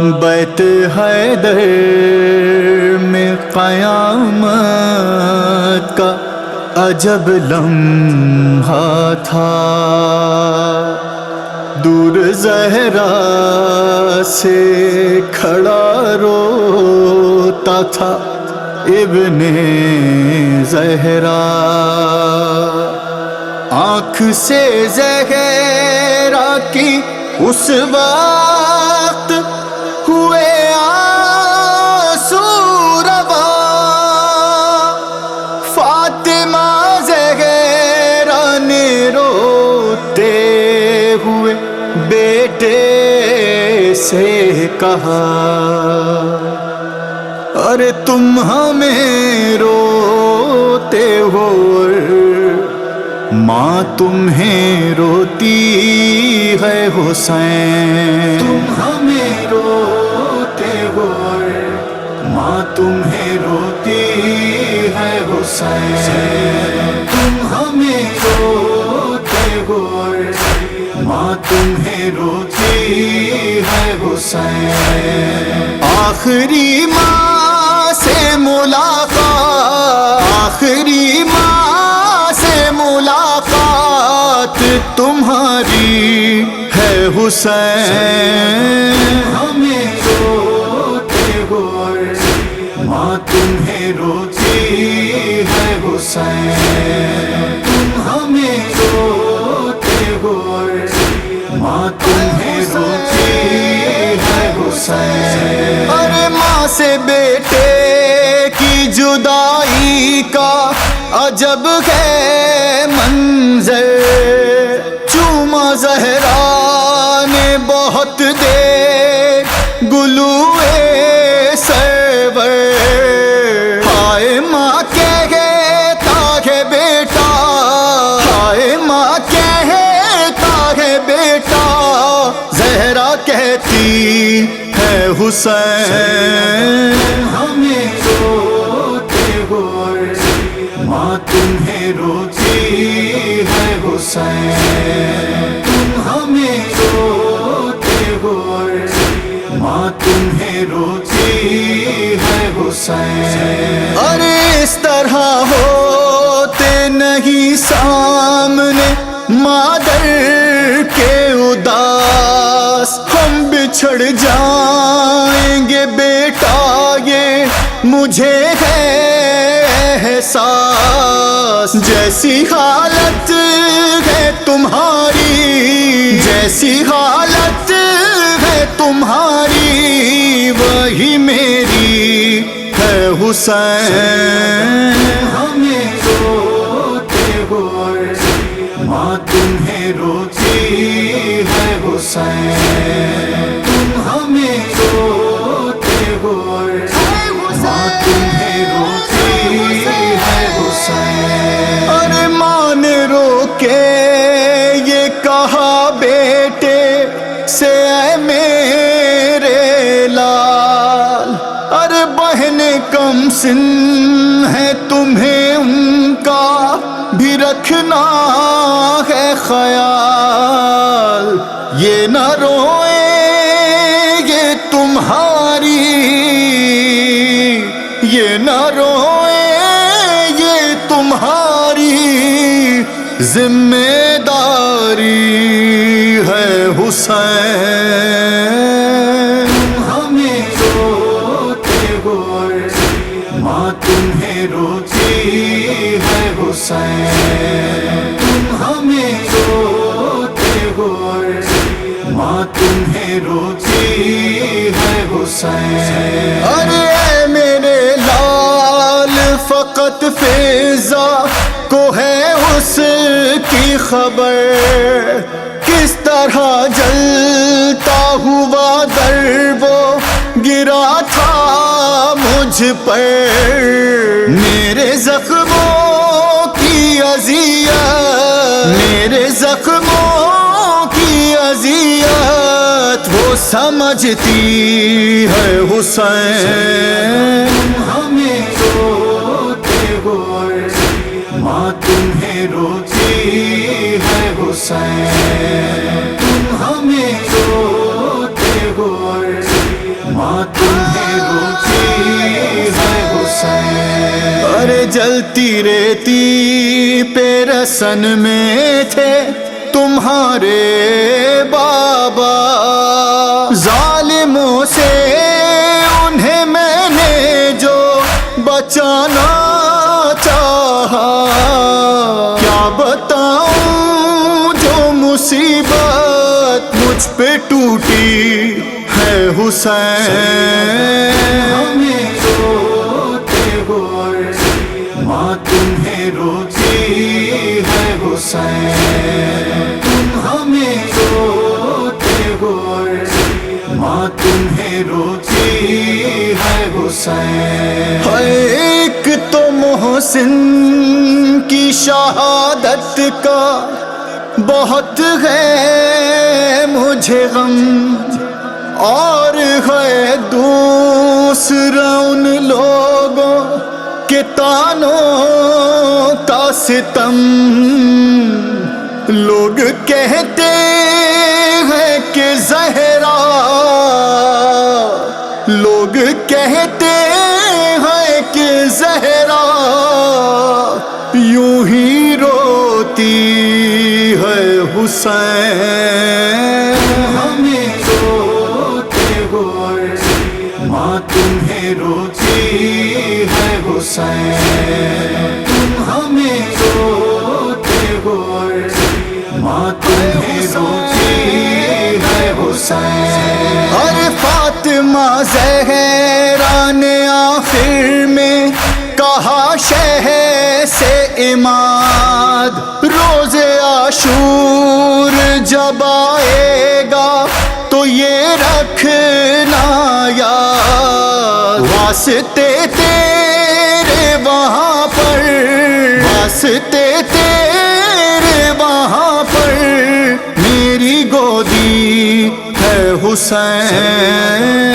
بیت حیدر میں قیامت کا عجب لمحہ تھا، دور زہرا سے کھڑا روتا تھا ابن زہرا، آنکھ سے زہرا کی اس وقت ہوئے آنسو روا، فاطمہ زہرا نے روتے ہوئے بیٹے سے کہا، ارے تم ہمیں روتے ہو، ماں تمہیں روتی ہے حسین، تم ہمیں روتے ہو، ماں تمہیں روتی ہے حسین، تم ہمیں روتے ہو، ماں تمہیں روتی ہے حسین، آخری ماں سے ملاقات، آخری ماں سے ملاقات تمہاری ہے حسین، ہمیں روتے ہو، ماں تمہیں روتی ہے حسین، تم ہمیں روتے ہو، ماں تمہیں روتی ہے حسین، ارے ماں سے بیٹے کی جدائی کا عجب ہے منظر، چوما زہرا نے بہت دیر گلوئے سرور، ہائے ماں کہتا ہے بیٹا، ہائے ماں کہتا ہے بیٹا، زہرا کہتی ہے حسین، ہمیں روتے ہو، ماں تمہیں روتی ہے حسین، تم ہمیں روتے ہو، ماں تمہیں روتی ہے حسین، ارے اس طرح ہوتے نہیں سامنے مادر کے اداس، ہم بچھڑ جائیں گے بیٹا یہ مجھے ہے احساس، جیسی حالت ہے تمہاری، جیسی حالت ہے تمہاری وہی میری ہے حسین، ہمیں روتے ہو، ماں تمہیں روتی ہے حسین، تم ہمیں روتے ہو، ماں تمہیں روتی ہے حسین، ارے ماں نے رو کے یہ کہا بیٹے سے، اے میرے لال، ارے بہن کم سن ہے تمہیں ان کا بھی رکھنا ہے خیال، یہ نہ روئے یہ تمہاری، یہ نہ روئے یہ تمہاری ذمہ داری ہے حسین، ہمیں روتے ہو، ماں تمہیں روتی ہے حسین، تم ہمیں روتے ہو، ماں تمہیں روتی ہے حسین، ارے میرے لال فقط فضا کو ہے اس کی خبر، کس طرح جلتا ہوا در وہ گرا تھا مجھ پر، میرے زخموں کی اذیت، میرے زخموں کی اذیت وہ سمجھتی ہے حسین، ہمیں روتے ہو، ماں تمہیں روتی ہے حسین، تم ہمیں روتے ہو، حسین. ارے جلتی ریتی پہ رسن میں تھے تمہارے بابا، ظالموں سے انہیں میں نے جو بچانا چاہا. کیا بتاؤں جو مصیبت مجھ پہ ٹوٹی ہے حسین. ہمیں روتے ہو ماں تمہیں روتی ہے حسین. تم ہمیں روتے ہو ماں تمہیں روتی ہے حسین. ایک تو محسن کی شہادت کا بہت ہے مجھے غم، اور ہے دوسرا ان لوگوں کے طعنوں کا ستم. لوگ کہتے ہیں کہ زہرا، لوگ کہتے ہیں کہ زہرا یوں ہی روتی ہے حسین. ہمیں روتے ہو ماں تمہیں روتی ہے حسین. تم ہمیں روتے ہو ماں تمہیں روتی ہے حسین. اور فاطمہ زہرا نے آخر میں کہا شہر سے عماد، روز عاشور جب آئے گا تو یہ رکھنا یاد. واسطے تیرے وہاں پر، واسطے تیرے وہاں پر میری گودی ہے حسین.